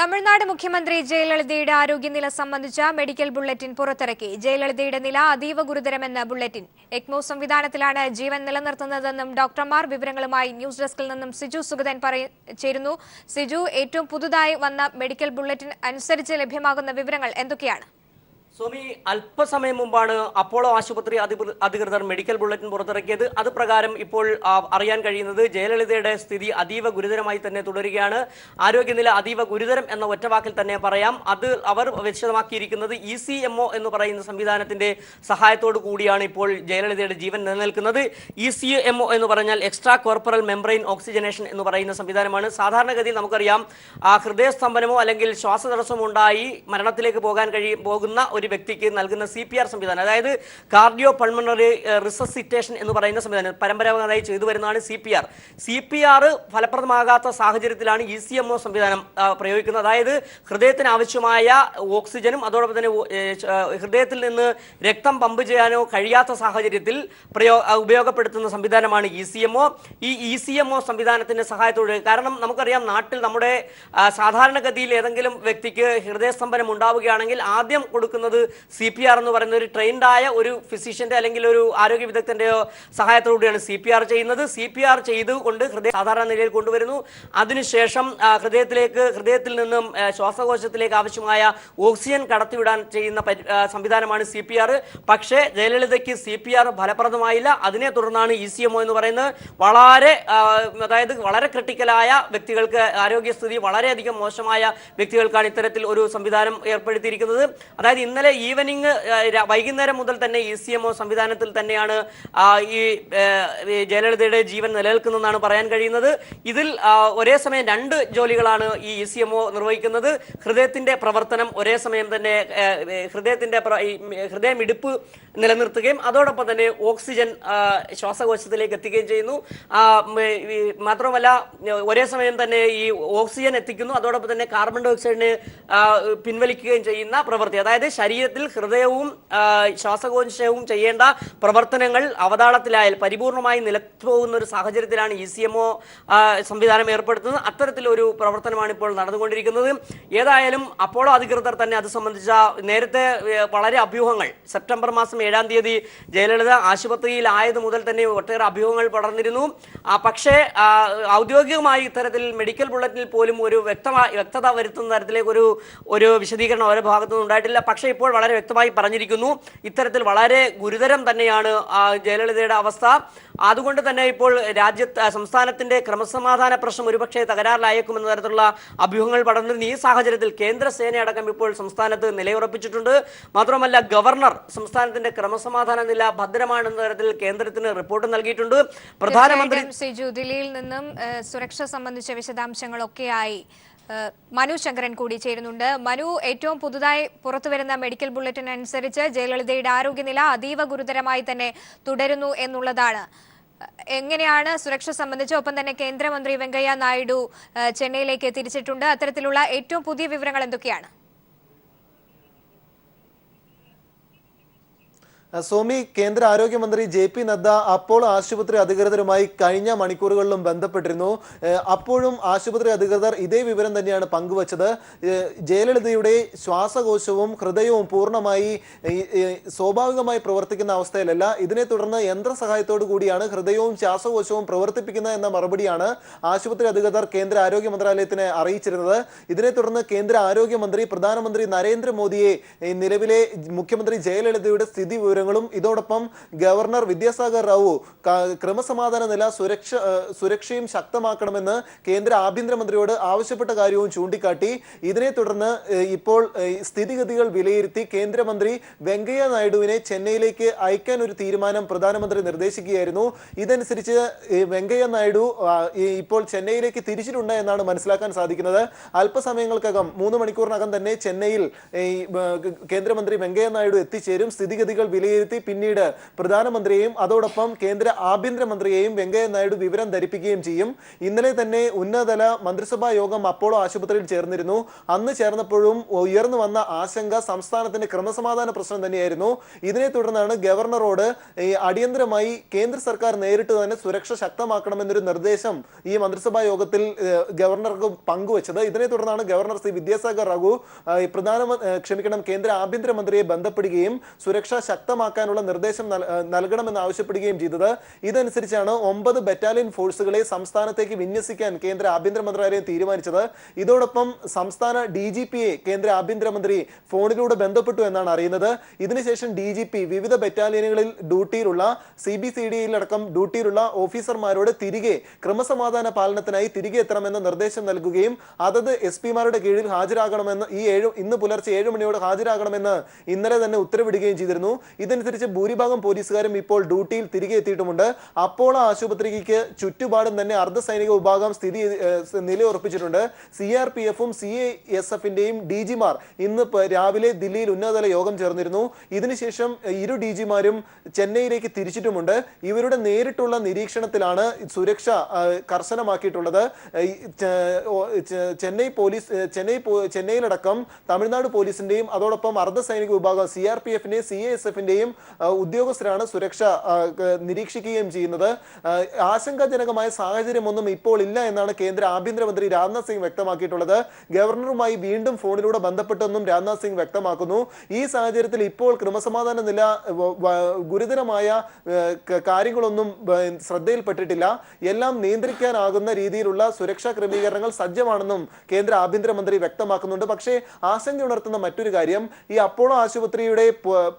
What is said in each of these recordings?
തമിഴ്നാട് മുഖ്യമന്ത്രി ജയലളിതയുടെ ആരോഗ്യനില സംബന്ധിച്ച മെഡിക്കൽ ബുള്ളറ്റിൻ പുറത്തിറക്കി. ജയലളിതയുടെ നില അതീവ ഗുരുതരമെന്ന് ബുള്ളറ്റിൻ. എക്മോ സംവിധാനത്തിലാണ് ജീവൻ നിലനിർത്തുന്നതെന്നും ഡോക്ടർമാർ. വിവരങ്ങളുമായി ന്യൂസ് ഡെസ്കിൽ നിന്നും സിജു സുഗതൻ ചേരുന്നു. സിജു, ഏറ്റവും പുതുതായി വന്ന മെഡിക്കൽ ബുള്ളറ്റിൻ അനുസരിച്ച് ലഭ്യമാകുന്ന വിവരങ്ങൾ എന്തൊക്കെയാണ്? സ്വാമി, അല്പസമയം മുമ്പാണ് അപ്പോളോ ആശുപത്രി അധികൃതർ മെഡിക്കൽ ബുള്ളറ്റിൻ പുറത്തിറക്കിയത്. അത് പ്രകാരം ഇപ്പോൾ അറിയാൻ കഴിയുന്നത് ജയലളിതയുടെ സ്ഥിതി അതീവ ഗുരുതരമായി തന്നെ തുടരുകയാണ്. ആരോഗ്യനില അതീവ ഗുരുതരം എന്ന ഒറ്റവാക്കിൽ തന്നെ പറയാം. അത് അവർ വിശദമാക്കിയിരിക്കുന്നത് ECMO എന്ന് പറയുന്ന സംവിധാനത്തിന്റെ സഹായത്തോടു കൂടിയാണ് ഇപ്പോൾ ജയലളിതയുടെ ജീവൻ നിലനിൽക്കുന്നത്. ECMO എന്ന് പറഞ്ഞാൽ എക്സ്ട്രാ കോർപ്പറൽ മെംബ്രെയിൻ ഓക്സിജനേഷൻ എന്ന് പറയുന്ന സംവിധാനമാണ്. സാധാരണഗതിയിൽ നമുക്കറിയാം, ഹൃദയസ്തംഭനമോ അല്ലെങ്കിൽ ശ്വാസതടസ്സമോ ഉണ്ടായി മരണത്തിലേക്ക് പോകുന്ന ഒരു വ്യക്തിക്ക് നൽകുന്ന CPR സംവിധാനം, അതായത് കാർഡിയോ പൾമണറി റിസസിറ്റേഷൻ എന്ന് പറയുന്ന സംവിധാനം പരമ്പരാഗതമായി ചെയ്തു വരുന്നതാണ് CPR ഫലപ്രദമാകാത്ത സാഹചര്യത്തിലാണ് ECMO സംവിധാനം പ്രയോഗിക്കുന്നത്. അതായത് ഹൃദയത്തിന് ആവശ്യമായ ഓക്സിജനും അതോടൊപ്പം തന്നെ ഹൃദയത്തിൽ നിന്ന് രക്തം പമ്പ് ചെയ്യാനോ കഴിയാത്ത സാഹചര്യത്തിൽ ഉപയോഗപ്പെടുത്തുന്ന സംവിധാനമാണ് ECMO. ഈ ECMO സംവിധാനത്തിന്റെ സഹായത്തോടെ, കാരണം നമുക്കറിയാം, നാട്ടിൽ നമ്മുടെ സാധാരണഗതിയിൽ ഏതെങ്കിലും വ്യക്തിക്ക് ഹൃദയസ്തംഭനം ഉണ്ടാവുകയാണെങ്കിൽ ആദ്യം കൊടുക്കുന്നത് CPR എന്ന് പറയുന്ന ഒരു ട്രെയിൻഡായ ഒരു ഫിസിഷ്യന്റെ അല്ലെങ്കിൽ ഒരു ആരോഗ്യ വിദഗ്ധന്റെയോ സഹായത്തോടെയാണ് CPR ചെയ്യുന്നത്. CPR ചെയ്തുകൊണ്ട് ഹൃദയം സാധാരണ നിലയിൽ കൊണ്ടുവരുന്നു. അതിനുശേഷം ഹൃദയത്തിൽ നിന്നും ശ്വാസകോശത്തിലേക്ക് ആവശ്യമായ ഓക്സിജൻ കടത്തിവിടാൻ ചെയ്യുന്ന സംവിധാനമാണ് CPR. പക്ഷേ ജയലളിതയ്ക്ക് CPR ഫലപ്രദമായില്ല. അതിനെ തുടർന്നാണ് ECMO എന്ന് പറയുന്നത്. വളരെ ക്രിട്ടിക്കലായ വ്യക്തികൾക്ക്, ആരോഗ്യസ്ഥിതി വളരെയധികം മോശമായ വ്യക്തികൾക്കാണ് ഇത്തരത്തിൽ ഒരു സംവിധാനം ഏർപ്പെടുത്തിയിരിക്കുന്നത്. അതായത് ഇന്നലെ വൈകുന്നേരം മുതൽ തന്നെ ECMO സംവിധാനത്തിൽ തന്നെയാണ് ഈ ജയലളിതയുടെ ജീവൻ നിലനിൽക്കുന്നതെന്നാണ് പറയാൻ കഴിയുന്നത്. ഇതിൽ ഒരേ സമയം 2 ജോലികളാണ് ഈ ECMO നിർവഹിക്കുന്നത്. ഹൃദയത്തിന്റെ പ്രവർത്തനം ഒരേ സമയം തന്നെ ഹൃദയമിടിപ്പ് നിലനിർത്തുകയും അതോടൊപ്പം തന്നെ ഓക്സിജൻ ശ്വാസകോശത്തിലേക്ക് എത്തിക്കുകയും ചെയ്യുന്നു. മാത്രമല്ല, ഒരേ സമയം തന്നെ ഈ ഓക്സിജൻ എത്തിക്കുന്നു, അതോടൊപ്പം തന്നെ കാർബൺ ഡൈ ഓക്സൈഡിനെ പിൻവലിക്കുകയും ചെയ്യുന്ന പ്രവൃത്തി. അതായത് ശരീരത്തിൽ ഹൃദയവും ശ്വാസകോശവും ചെയ്യേണ്ട പ്രവർത്തനങ്ങൾ അവതാളത്തിലായാൽ പരിപൂർണമായി നിലത്തുപോകുന്ന ഒരു സാഹചര്യത്തിലാണ് ECMO സംവിധാനം ഏർപ്പെടുത്തുന്നത്. അത്തരത്തിലൊരു പ്രവർത്തനമാണ് ഇപ്പോൾ നടന്നുകൊണ്ടിരിക്കുന്നത്. ഏതായാലും അപ്പോളോ അധികൃതർ തന്നെ അത് സംബന്ധിച്ച നേരത്തെ വളരെ അഭ്യൂഹങ്ങൾ, സെപ്റ്റംബർ മാസം 7-ാം തീയതി ജയലളിത ആശുപത്രിയിൽ ആയത് മുതൽ തന്നെ ഒട്ടേറെ അഭ്യൂഹങ്ങൾ പടർന്നിരുന്നു. പക്ഷേ ഔദ്യോഗികമായി ഇത്തരത്തിൽ മെഡിക്കൽ ബുള്ളറ്റിനിൽ പോലും ഒരു വ്യക്തത വരുത്തുന്ന തരത്തിലേക്ക് ഒരു വിശദീകരണം അവരുടെ ഭാഗത്തുനിന്ന് ഉണ്ടായിട്ടില്ല. പക്ഷേ ഇപ്പോൾ വളരെ വ്യക്തമായി പറഞ്ഞിരിക്കുന്നു, ഇത്തരത്തിൽ വളരെ ഗുരുതരം തന്നെയാണ് ജയലളിതയുടെ അവസ്ഥ. അതുകൊണ്ട് തന്നെ ഇപ്പോൾ സംസ്ഥാനത്തിന്റെ ക്രമസമാധാന പ്രശ്നം ഒരുപക്ഷെ തകരാറിലായേക്കുമെന്ന തരത്തിലുള്ള അഭ്യൂഹങ്ങൾ പടർന്നിരുന്നു. ഈ സാഹചര്യത്തിൽ കേന്ദ്രസേനയടക്കം ഇപ്പോൾ സംസ്ഥാനത്ത് നിലയുറപ്പിച്ചിട്ടുണ്ട്. മാത്രമല്ല, ഗവർണർ സംസ്ഥാനത്തിന്റെ ക്രമസമാധാന നില ഭദ്രമാണെന്ന തരത്തിൽ കേന്ദ്രത്തിന് റിപ്പോർട്ട് നൽകിയിട്ടുണ്ട്. പ്രധാനമന്ത്രി ദില്ലിയിൽ നിന്നും സുരക്ഷ സംബന്ധിച്ച വിശദാംശങ്ങളൊക്കെയായി മനു ശങ്കരൻ കൂടി ചേരുന്നുണ്ട്. മനു, ഏറ്റവും പുതുതായി പുറത്തുവരുന്ന മെഡിക്കൽ ബുള്ളറ്റിൻ അനുസരിച്ച് ജയലളിതയുടെ ആരോഗ്യനില അതീവ ഗുരുതരമായി തന്നെ തുടരുന്നു എന്നുള്ളതാണ്. എങ്ങനെയാണ് സുരക്ഷ സംബന്ധിച്ച്? ഒപ്പം തന്നെ കേന്ദ്രമന്ത്രി വെങ്കയ്യ നായിഡു ചെന്നൈയിലേക്ക് തിരിച്ചിട്ടുണ്ട്. അത്തരത്തിലുള്ള ഏറ്റവും പുതിയ വിവരങ്ങൾ എന്തൊക്കെയാണ്? സോമി, കേന്ദ്ര ആരോഗ്യമന്ത്രി JP നദ്ദ അപ്പോളോ ആശുപത്രി അധികൃതരുമായി കഴിഞ്ഞ മണിക്കൂറുകളിലും ബന്ധപ്പെട്ടിരുന്നു. അപ്പോഴും ആശുപത്രി അധികൃതർ ഇതേ വിവരം തന്നെയാണ് പങ്കുവച്ചത്. ജയലളിതയുടെ ശ്വാസകോശവും ഹൃദയവും പൂർണ്ണമായി സ്വാഭാവികമായി പ്രവർത്തിക്കുന്ന അവസ്ഥയിലല്ല. ഇതിനെ തുടർന്ന് യന്ത്രസഹായത്തോടു കൂടിയാണ് ഹൃദയവും ശ്വാസകോശവും പ്രവർത്തിപ്പിക്കുന്നത് എന്ന മറുപടിയാണ് ആശുപത്രി അധികൃതർ കേന്ദ്ര ആരോഗ്യ മന്ത്രാലയത്തിനെ അറിയിച്ചിരുന്നത്. ഇതിനെ തുടർന്ന് കേന്ദ്ര ആരോഗ്യമന്ത്രി പ്രധാനമന്ത്രി നരേന്ദ്രമോദിയെ നിലവിലെ മുഖ്യമന്ത്രി ജയലളിതയുടെ സ്ഥിതി വിവരങ്ങളും ഇതോടൊപ്പം ഗവർണർ വിദ്യാസാഗർ റാവു ക്രമസമാധാന നില സുരക്ഷയും ശക്തമാക്കണമെന്ന് കേന്ദ്ര ആഭ്യന്തരമന്ത്രിയോട് ആവശ്യപ്പെട്ട കാര്യവും ചൂണ്ടിക്കാട്ടി. ഇതിനെ തുടർന്ന് ഇപ്പോൾ സ്ഥിതിഗതികൾ വിലയിരുത്തി കേന്ദ്രമന്ത്രി വെങ്കയ്യ നായിഡുവിനെ ചെന്നൈയിലേക്ക് അയക്കാൻ ഒരു തീരുമാനം പ്രധാനമന്ത്രി നിർദ്ദേശിക്കുകയായിരുന്നു. ഇതനുസരിച്ച് വെങ്കയ്യ നായിഡു ഇപ്പോൾ ചെന്നൈയിലേക്ക് തിരിച്ചിട്ടുണ്ട് എന്നാണ് മനസ്സിലാക്കാൻ സാധിക്കുന്നത്. അല്പസമയങ്ങൾക്കകം 3 മണിക്കൂറിനകം തന്നെ ചെന്നൈയിൽ കേന്ദ്രമന്ത്രി വെങ്കയ്യ നായിഡു എത്തിച്ചേരും. സ്ഥിതിഗതികൾ വിലയിരുത്തി വിലയിരുത്തി പിന്നീട് പ്രധാനമന്ത്രിയെയും അതോടൊപ്പം കേന്ദ്ര ആഭ്യന്തരമന്ത്രിയെയും വെങ്കയ്യ നായിഡു വിവരം ധരിപ്പിക്കുകയും ചെയ്യും. ഇന്നലെ തന്നെ ഉന്നതതല മന്ത്രിസഭാ യോഗം അപ്പോളോ ആശുപത്രിയിൽ ചേർന്നിരുന്നു. അന്ന് ചേർന്നപ്പോഴും ഉയർന്നു വന്ന ആശങ്ക സംസ്ഥാനത്തിന്റെ ക്രമസമാധാന പ്രശ്നം തന്നെയായിരുന്നു. ഇതിനെ തുടർന്നാണ് ഗവർണറോട് അടിയന്തരമായി കേന്ദ്ര സർക്കാർ നേരിട്ട് തന്നെ സുരക്ഷ ശക്തമാക്കണമെന്നൊരു നിർദ്ദേശം ഈ മന്ത്രിസഭാ യോഗത്തിൽ ഗവർണർക്ക് പങ്കുവച്ചത്. ഇതിനെ തുടർന്നാണ് ഗവർണർ ശ്രീ വിദ്യാസാഗർ റഘു കേന്ദ്ര ആഭ്യന്തരമന്ത്രിയെ ബന്ധപ്പെടുകയും സുരക്ഷ ശക്തമാക്കാനുള്ള നിർദ്ദേശം നൽകണമെന്ന് ആവശ്യപ്പെടുകയും ചെയ്തത്. ഇതനുസരിച്ചാണ് 9 ബറ്റാലിയൻ ഫോഴ്സുകളെ സംസ്ഥാനത്തേക്ക് വിന്യസിക്കാൻ കേന്ദ്ര ആഭ്യന്തര മന്ത്രാലയം തീരുമാനിച്ചത്. ഇതോടൊപ്പം സംസ്ഥാന DGPയെ കേന്ദ്ര ആഭ്യന്തരമന്ത്രി ഫോണിലൂടെ ബന്ധപ്പെട്ടു എന്നാണ് അറിയുന്നത്. ഇതിനുശേഷം DGP വിവിധ ബറ്റാലിയനുകളിൽ ഡ്യൂട്ടിയിലുള്ള CBCDയിലടക്കം ഡ്യൂട്ടിയിലുള്ള ഓഫീസർമാരോട് തിരികെ ക്രമസമാധാന പാലനത്തിനായി തിരികെ എത്തണമെന്ന നിർദ്ദേശം നൽകുകയും അതത് SP-മാരുടെ കീഴിൽ ഹാജരാകണമെന്ന് ഇന്ന് പുലർച്ചെ 7 മണിയോട് ഹാജരാകണമെന്ന് ഇന്നലെ തന്നെ ഉത്തരവിടുകയും ചെയ്തിരുന്നു. ഇതനുസരിച്ച് ഭൂരിഭാഗം പോലീസുകാരും ഇപ്പോൾ ഡ്യൂട്ടിയിൽ തിരികെ എത്തിയിട്ടുമുണ്ട്. അപ്പോളോ ആശുപത്രിക്ക് ചുറ്റുപാടും തന്നെ അർദ്ധസൈനിക വിഭാഗം നിലയുറപ്പിച്ചിട്ടുണ്ട്. CRPF-ഉം CISF-ന്റെയും DG-മാർ ഇന്ന് രാവിലെ ദില്ലിയിൽ ഉന്നതതല യോഗം ചേർന്നിരുന്നു. ഇതിനുശേഷം ഇരു DG-മാരും ചെന്നൈയിലേക്ക് തിരിച്ചിട്ടുമുണ്ട്. ഇവരുടെ നേരിട്ടുള്ള നിരീക്ഷണത്തിലാണ് സുരക്ഷ കർശനമാക്കിയിട്ടുള്ളത്. ചെന്നൈയിലടക്കം തമിഴ്നാട് പോലീസിന്റെയും അതോടൊപ്പം അർദ്ധസൈനിക വിഭാഗം CRPF-ന്റെയും CISF-ന്റെയും ഉദ്യോഗസ്ഥരാണ് സുരക്ഷ നിരീക്ഷിക്കുകയും ചെയ്യുന്നത്. ആശങ്കാജനകമായ സാഹചര്യമൊന്നും ഇപ്പോൾ ഇല്ല എന്നാണ് കേന്ദ്ര ആഭ്യന്തരമന്ത്രി രാജ്നാഥ് സിംഗ് വ്യക്തമാക്കിയിട്ടുള്ളത്. ഗവർണറുമായി വീണ്ടും ഫോണിലൂടെ ബന്ധപ്പെട്ടെന്നും രാജ്നാഥ് സിംഗ് വ്യക്തമാക്കുന്നു. ഈ സാഹചര്യത്തിൽ ഇപ്പോൾ ക്രമസമാധാന നില ഗുരുതരമായ കാര്യങ്ങളൊന്നും ശ്രദ്ധയിൽപ്പെട്ടിട്ടില്ല. എല്ലാം നിയന്ത്രിക്കാനാകുന്ന രീതിയിലുള്ള സുരക്ഷാ ക്രമീകരണങ്ങൾ സജ്ജമാണെന്നും കേന്ദ്ര ആഭ്യന്തരമന്ത്രി വ്യക്തമാക്കുന്നുണ്ട്. പക്ഷേ ആശങ്കയുണർത്തുന്ന മറ്റൊരു കാര്യം, ഈ അപ്പോളോ ആശുപത്രിയുടെ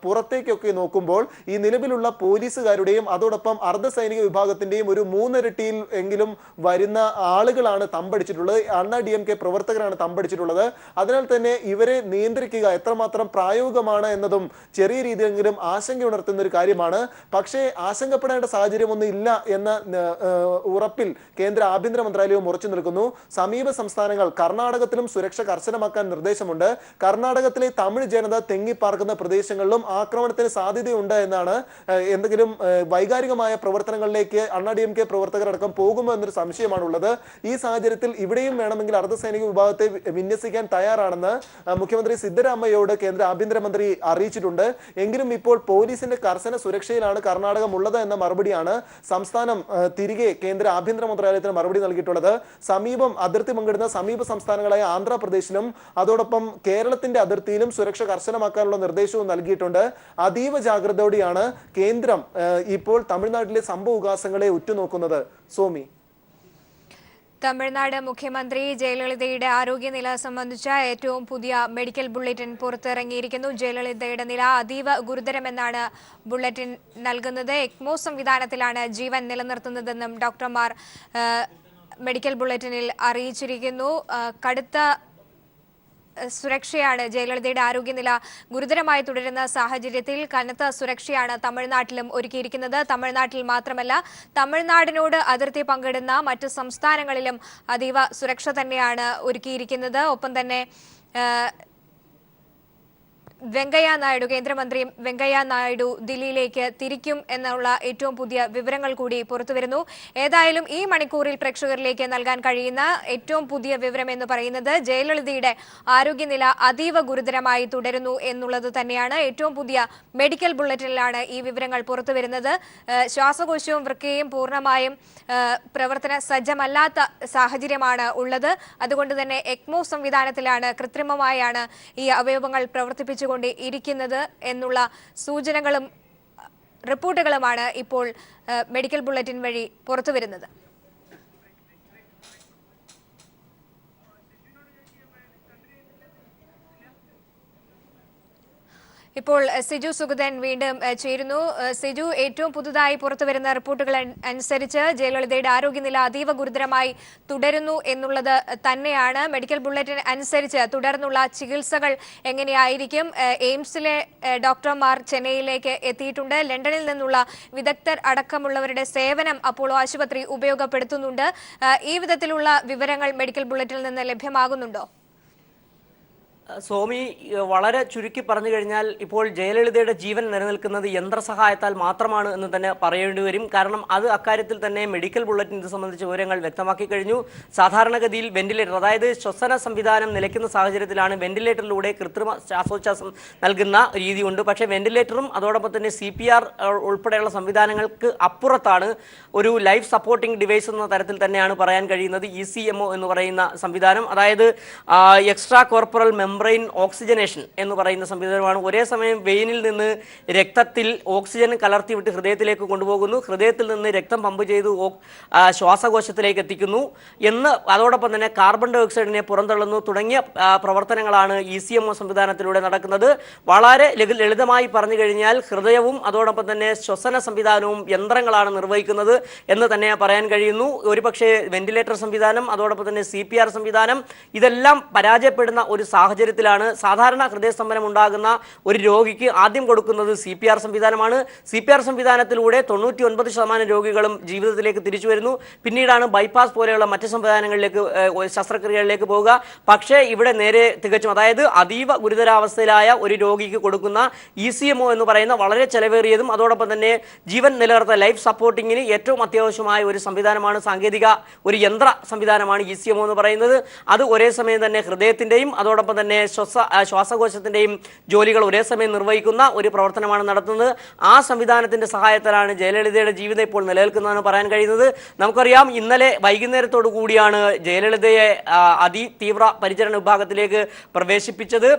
പുറത്തേക്കൊക്കെ നോക്കുമ്പോൾ ഈ നിലവിലുള്ള പോലീസുകാരുടെയും അതോടൊപ്പം അർദ്ധസൈനിക വിഭാഗത്തിന്റെയും ഒരു 3 ഇരട്ടിയിൽ എങ്കിലും വരുന്ന ആളുകളാണ് തമ്പടിച്ചിട്ടുള്ളത്. അണ്ണാ DMK പ്രവർത്തകരാണ് തമ്പടിച്ചിട്ടുള്ളത്. അതിനാൽ തന്നെ ഇവരെ നിയന്ത്രിക്കുക എത്രമാത്രം പ്രായോഗികമാണ് എന്നതും ചെറിയ രീതിയിലെങ്കിലും ആശങ്കയുണർത്തുന്ന ഒരു കാര്യമാണ്. പക്ഷേ ആശങ്കപ്പെടേണ്ട സാഹചര്യമൊന്നും ഇല്ല എന്ന ഉറപ്പിൽ കേന്ദ്ര ആഭ്യന്തര മന്ത്രാലയവും ഉറച്ചു നിൽക്കുന്നു. സമീപ സംസ്ഥാനങ്ങൾ കർണാടകത്തിലും സുരക്ഷ കർശനമാക്കാൻ നിർദ്ദേശമുണ്ട്. കർണാടകത്തിലെ തമിഴ് ജനത തെങ്ങിപ്പാർക്കുന്ന പ്രദേശങ്ങളിലും ആക്രമണത്തിന് സാധ്യതയുണ്ട് എന്നാണ്. എന്തെങ്കിലും വൈകാരികമായ പ്രവർത്തനങ്ങളിലേക്ക് അണ്ണാ DMK പ്രവർത്തകർ അടക്കം പോകുമോ എന്നൊരു സംശയമാണുള്ളത്. ഈ സാഹചര്യത്തിൽ ഇവിടെയും വേണമെങ്കിൽ അർദ്ധസൈനിക വിഭാഗത്തെ വിന്യസിക്കാൻ തയ്യാറാണെന്ന് മുഖ്യമന്ത്രി സിദ്ധരാമയ്യയോട് കേന്ദ്ര ആഭ്യന്തരമന്ത്രി അറിയിച്ചിട്ടുണ്ട്. എങ്കിലും ഇപ്പോൾ പോലീസിന്റെ കർശന സുരക്ഷയിലാണ് കർണാടകം ഉള്ളത് എന്ന മറുപടിയാണ് സംസ്ഥാനം തിരികെ കേന്ദ്ര ആഭ്യന്തര മന്ത്രാലയത്തിന് മറുപടി നൽകിയിട്ടുള്ളത്. അതിർത്തി പങ്കിടുന്ന സമീപ സംസ്ഥാനങ്ങളായ ആന്ധ്രാപ്രദേശിലും അതോടൊപ്പം കേരളത്തിന്റെ അതിർത്തിയിലും സുരക്ഷ കർശനമാക്കാനുള്ള നിർദ്ദേശവും നൽകിയിട്ടുണ്ട്. അതീവ ജാഗ്രതയോടെയാണ് കേന്ദ്രം ഇപ്പോൾ തമിഴ്നാട്ടിലെ സംഭവവികാസങ്ങളെ ഉറ്റുനോക്കുന്നത്. സോമി, തമിഴ്നാട് മുഖ്യമന്ത്രി ജയലളിതയുടെ ആരോഗ്യനില സംബന്ധിച്ച ഏറ്റവും പുതിയ മെഡിക്കൽ ബുള്ളറ്റിൻ പുറത്തിറങ്ങിയിരിക്കുന്നു. ജയലളിതയുടെ നില അതീവ ഗുരുതരമെന്നാണ് ബുള്ളറ്റിൻ നൽകുന്നത്. എക്മോ സംവിധാനത്തിലാണ് ജീവൻ നിലനിർത്തുന്നതെന്നും ഡോക്ടർമാർ മെഡിക്കൽ ബുള്ളറ്റിനിൽ അറിയിച്ചിരിക്കുന്നു. കടുത്ത സുരക്ഷയാണ് ജയലളിതയുടെ ആരോഗ്യനില ഗുരുതരമായി തുടരുന്ന സാഹചര്യത്തിൽ കനത്ത സുരക്ഷയാണ് തമിഴ്നാട്ടിലും ഒരുക്കിയിരിക്കുന്നത്. തമിഴ്നാട്ടിൽ മാത്രമല്ല, തമിഴ്നാടിനോട് അതിർത്തി പങ്കിടുന്ന മറ്റ് സംസ്ഥാനങ്ങളിലും അതീവ സുരക്ഷ തന്നെയാണ് ഒരുക്കിയിരിക്കുന്നത്. ഒപ്പം തന്നെ കേന്ദ്രമന്ത്രി വെങ്കയ്യ നായിഡു ദില്ലിയിലേക്ക് തിരിക്കും എന്നുള്ള ഏറ്റവും പുതിയ വിവരങ്ങൾ കൂടി പുറത്തുവരുന്നു. ഏതായാലും ഈ മണിക്കൂറിൽ പ്രേക്ഷകരിലേക്ക് നൽകാൻ കഴിയുന്ന ഏറ്റവും പുതിയ വിവരം എന്ന് പറയുന്നത് ജയലളിതയുടെ ആരോഗ്യനില അതീവ ഗുരുതരമായി തുടരുന്നു എന്നുള്ളത് തന്നെയാണ്. ഏറ്റവും പുതിയ മെഡിക്കൽ ബുള്ളറ്റിനിലാണ് ഈ വിവരങ്ങൾ പുറത്തുവരുന്നത്. ശ്വാസകോശവും വൃക്കയും പൂർണ്ണമായും പ്രവർത്തന സജ്ജമല്ലാത്ത സാഹചര്യമാണ് ഉള്ളത്. അതുകൊണ്ട് തന്നെ എക്മോ സംവിധാനത്തിലാണ്, കൃത്രിമമായാണ് ഈ അവയവങ്ങൾ പ്രവർത്തിപ്പിച്ചു ഇരിക്കുന്നത് എന്നുള്ള സൂചനകളും റിപ്പോർട്ടുകളുമാണ് ഇപ്പോൾ മെഡിക്കൽ ബുള്ളറ്റിൻ വഴി പുറത്തുവരുന്നത്. ഇപ്പോൾ സിജു സുഗതൻ വീണ്ടും ചേരുന്നു. സിജു, ഏറ്റവും പുതുതായി പുറത്തുവരുന്ന റിപ്പോർട്ടുകൾ അനുസരിച്ച് ജയലളിതയുടെ ആരോഗ്യനില അതീവ ഗുരുതരമായി തുടരുന്നു എന്നുള്ളത് തന്നെയാണ്. മെഡിക്കൽ ബുള്ളറ്റിൻ അനുസരിച്ച് തുടർന്നുള്ള ചികിത്സകൾ എങ്ങനെയായിരിക്കും? എയിംസിലെ ഡോക്ടർമാർ ചെന്നൈയിലേക്ക് എത്തിയിട്ടുണ്ട്. ലണ്ടനിൽ നിന്നുള്ള വിദഗ്ധർ അടക്കമുള്ളവരുടെ സേവനം അപ്പോളോ ആശുപത്രി ഉപയോഗപ്പെടുത്തുന്നുണ്ട്. ഈ വിധത്തിലുള്ള വിവരങ്ങൾ മെഡിക്കൽ ബുള്ളറ്റിനിൽ നിന്ന് ലഭ്യമാകുന്നുണ്ടോ? സ്വാമി, വളരെ ചുരുക്കി പറഞ്ഞു കഴിഞ്ഞാൽ ഇപ്പോൾ ജയലളിതയുടെ ജീവൻ നിലനിൽക്കുന്നത് യന്ത്രസഹായത്താൽ മാത്രമാണ് എന്ന് തന്നെ പറയേണ്ടി വരും. കാരണം അത് അക്കാര്യത്തിൽ തന്നെ മെഡിക്കൽ ബുള്ളറ്റിൻ ഇത് സംബന്ധിച്ച വിവരങ്ങൾ വ്യക്തമാക്കി കഴിഞ്ഞു. സാധാരണഗതിയിൽ വെന്റിലേറ്റർ, അതായത് ശ്വസന സംവിധാനം നിലയ്ക്കുന്ന സാഹചര്യത്തിലാണ് വെന്റിലേറ്ററിലൂടെ കൃത്രിമ ശ്വാസോച്ഛ്വാസം നൽകുന്ന രീതിയുണ്ട്. പക്ഷേ വെന്റിലേറ്ററും അതോടൊപ്പം തന്നെ CPR ഉൾപ്പെടെയുള്ള സംവിധാനങ്ങൾക്ക് അപ്പുറത്താണ് ഒരു ലൈഫ് സപ്പോർട്ടിംഗ് ഡിവൈസ് എന്ന തരത്തിൽ തന്നെയാണ് പറയാൻ കഴിയുന്നത് ECMO എന്ന് പറയുന്ന സംവിധാനം. അതായത് എക്സ്ട്രാ കോർപ്പറൽ മെംബ്രെയിൻ ഓക്സിജനേഷൻ എന്ന് പറയുന്ന സംവിധാനമാണ്. ഒരേ സമയം വെയിനിൽ നിന്ന് രക്തത്തിൽ ഓക്സിജൻ കലർത്തിവിട്ട് ഹൃദയത്തിലേക്ക് കൊണ്ടുപോകുന്നു, ഹൃദയത്തിൽ നിന്ന് രക്തം പമ്പ് ചെയ്ത് ശ്വാസകോശത്തിലേക്ക് എത്തിക്കുന്നു അതോടൊപ്പം തന്നെ കാർബൺ ഡൈ ഓക്സൈഡിനെ പുറന്തള്ളുന്നു തുടങ്ങിയ പ്രവർത്തനങ്ങളാണ് ECMO സംവിധാനത്തിലൂടെ നടക്കുന്നത്. വളരെ ലളിതമായി പറഞ്ഞു കഴിഞ്ഞാൽ ഹൃദയവും അതോടൊപ്പം തന്നെ ശ്വസന സംവിധാനവും യന്ത്രങ്ങളാണ് നിർവഹിക്കുന്നത് എന്ന് തന്നെ പറയാൻ കഴിയുന്നു. ഒരുപക്ഷെ വെന്റിലേറ്റർ സംവിധാനം അതോടൊപ്പം തന്നെ CPR സംവിധാനം ഇതെല്ലാം പരാജയപ്പെടുന്ന ഒരു സാഹചര്യത്തിലാണ് സാധാരണ ഹൃദയസ്തംഭനം ഉണ്ടാകുന്ന ഒരു രോഗിക്ക് ആദ്യം കൊടുക്കുന്നത് CPR സംവിധാനമാണ്. CPR സംവിധാനത്തിലൂടെ 99% രോഗികളും ജീവിതത്തിലേക്ക് തിരിച്ചു വരുന്നു. പിന്നീടാണ് ബൈപ്പാസ് പോലെയുള്ള മറ്റ് സംവിധാനങ്ങളിലേക്ക് ശസ്ത്രക്രിയകളിലേക്ക് പോവുക. പക്ഷേ ഇവിടെ നേരെ തികച്ചും, അതായത് അതീവ ഗുരുതരാവസ്ഥയിലായ ഒരു രോഗിക്ക് കൊടുക്കുന്ന ECMO എന്ന് പറയുന്ന വളരെ ചെലവേറിയതും അതോടൊപ്പം തന്നെ ജീവൻ നിലനിർത്താൻ ലൈഫ് സപ്പോർട്ടിങ്ങിന് ഏറ്റവും അത്യാവശ്യമായ ഒരു സംവിധാനമാണ്, സാങ്കേതിക ഒരു യന്ത്ര സംവിധാനമാണ് ECMO എന്ന് പറയുന്നത്. അത് ഒരേ സമയം തന്നെ ഹൃദയത്തിൻ്റെയും അതോടൊപ്പം തന്നെ ശ്വാസകോശത്തിൻ്റെയും ജോലികൾ ഒരേ സമയം നിർവഹിക്കുന്ന ഒരു പ്രവർത്തനമാണ് നടത്തുന്നത്. ആ സംവിധാനത്തിൻ്റെ സഹായത്താലാണ് ജയലളിതയുടെ ജീവിതം ഇപ്പോൾ നിലനിൽക്കുന്നതെന്ന് പറയാൻ കഴിയുന്നത്. നമുക്കറിയാം, ഇന്നലെ വൈകുന്നേരത്തോടു കൂടിയാണ് ജയലളിതയെ അതിതീവ്ര പരിചരണ വിഭാഗത്തിലേക്ക് പ്രവേശിപ്പിച്ചത്.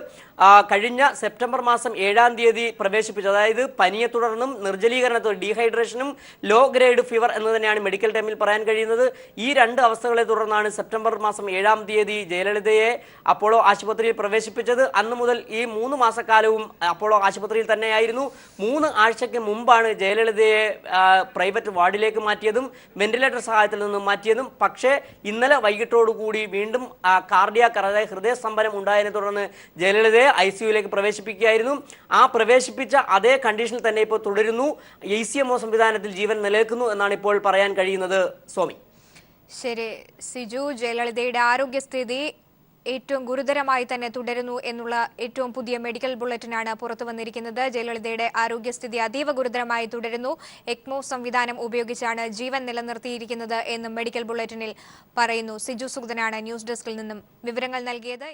കഴിഞ്ഞ സെപ്റ്റംബർ മാസം 7-ാം തീയതി പ്രവേശിപ്പിച്ചു. അതായത് പനിയെ തുടർന്നും നിർജ്ജലീകരണത്തോടെ ഡീഹൈഡ്രേഷനും ലോ ഗ്രേഡ് ഫീവർ എന്ന് തന്നെയാണ് മെഡിക്കൽ ടൈമിൽ പറയാൻ കഴിയുന്നത്. ഈ രണ്ട് അവസ്ഥകളെ തുടർന്നാണ് സെപ്റ്റംബർ മാസം 7-ാം തീയതി ജയലളിതയെ അപ്പോളോ ആശുപത്രിയിൽ പ്രവേശിപ്പിച്ചത്. അന്ന് മുതൽ ഈ 3 മാസക്കാലവും അപ്പോളോ ആശുപത്രിയിൽ തന്നെയായിരുന്നു. 3 ആഴ്ചയ്ക്ക് മുമ്പാണ് ജയലളിതയെ പ്രൈവറ്റ് വാർഡിലേക്ക് മാറ്റിയതും വെന്റിലേറ്റർ സഹായത്തിൽ നിന്നും മാറ്റിയതും. പക്ഷേ ഇന്നലെ വൈകിട്ടോടുകൂടി വീണ്ടും കാർഡിയാക്, അതായത് ഹൃദയസ്തംഭനം ഉണ്ടായതിനെ തുടർന്ന് ജയലളിതയെ ICUവിലേക്ക് പ്രവേശിപ്പിക്കുകയായിരുന്നു. ആ പ്രവേശിപ്പിച്ച അതേ കണ്ടീഷനിൽ തന്നെ ഇപ്പോൾ തുടരുന്നു. ECMO സംവിധാനത്തിൽ ജീവൻ നിലനിൽക്കുന്നു എന്നാണ് ഇപ്പോൾ പറയാൻ കഴിയുന്നത്. സ്വാമി, ശരി സിജു, ജയലളിതയുടെ ആരോഗ്യസ്ഥിതി ഏറ്റവും ഗുരുതരമായി തന്നെ തുടരുന്നു എന്നുള്ള ഏറ്റവും പുതിയ മെഡിക്കൽ ബുള്ളറ്റിനാണ് പുറത്തു വന്നിരിക്കുന്നത്. ജയലളിതയുടെ ആരോഗ്യസ്ഥിതി അതീവ ഗുരുതരമായി തുടരുന്നു. ECMO സംവിധാനം ഉപയോഗിച്ചാണ് ജീവൻ നിലനിർത്തിയിരിക്കുന്നത് എന്നും മെഡിക്കൽ ബുള്ളറ്റിനിൽ പറയുന്നു. സിജു സുഗതനാണ് ന്യൂസ് ഡെസ്കിൽ നിന്നും വിവരങ്ങൾ നൽകിയത്.